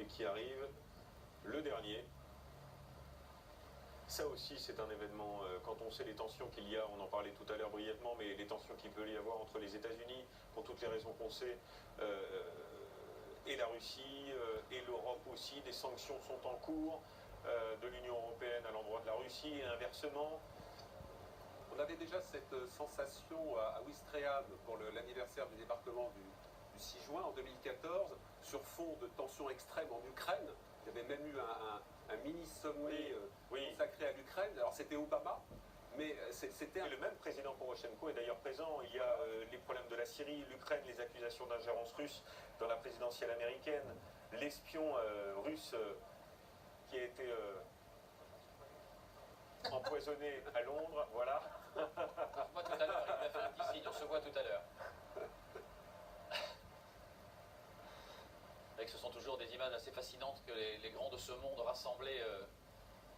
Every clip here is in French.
et qui arrive, le dernier. Ça aussi, c'est un événement, quand on sait les tensions qu'il y a, on en parlait tout à l'heure brièvement, mais les tensions qu'il peut y avoir entre les États-Unis, pour toutes les raisons qu'on sait, et la Russie, et l'Europe aussi, des sanctions sont en cours, de l'Union européenne à l'endroit de la Russie, et inversement. On avait déjà cette sensation à Ouistreham pour l'anniversaire du débarquement du 6 juin en 2014, sur fond de tensions extrêmes en Ukraine. Il y avait même eu un mini-sommet consacré à l'Ukraine. Alors c'était Obama, mais c'était... Et le même président Porochenko est d'ailleurs présent. Il y a les problèmes de la Syrie, l'Ukraine, les accusations d'ingérence russe dans la présidentielle américaine, l'espion russe qui a été empoisonné à Londres, voilà. On se voit tout à l'heure, il m'a fait un petit signe, on se voit tout à l'heure. Et que ce sont toujours des images assez fascinantes que les grands de ce monde rassemblés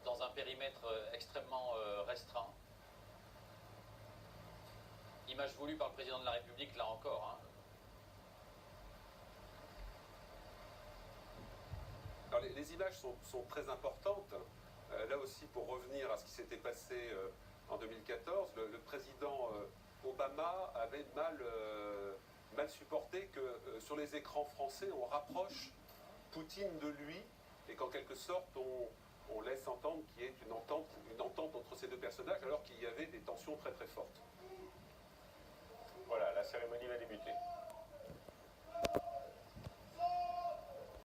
dans un périmètre extrêmement restreint. Image voulue par le président de la République, là encore. Hein. Alors les images sont très importantes. Là aussi, pour revenir à ce qui s'était passé en 2014, le président Obama avait mal supporté que sur les écrans français, on rapproche Poutine de lui et qu'en quelque sorte, on laisse entendre qu'il y ait une entente entre ces deux personnages, alors qu'il y avait des tensions très très fortes. Voilà, la cérémonie va débuter.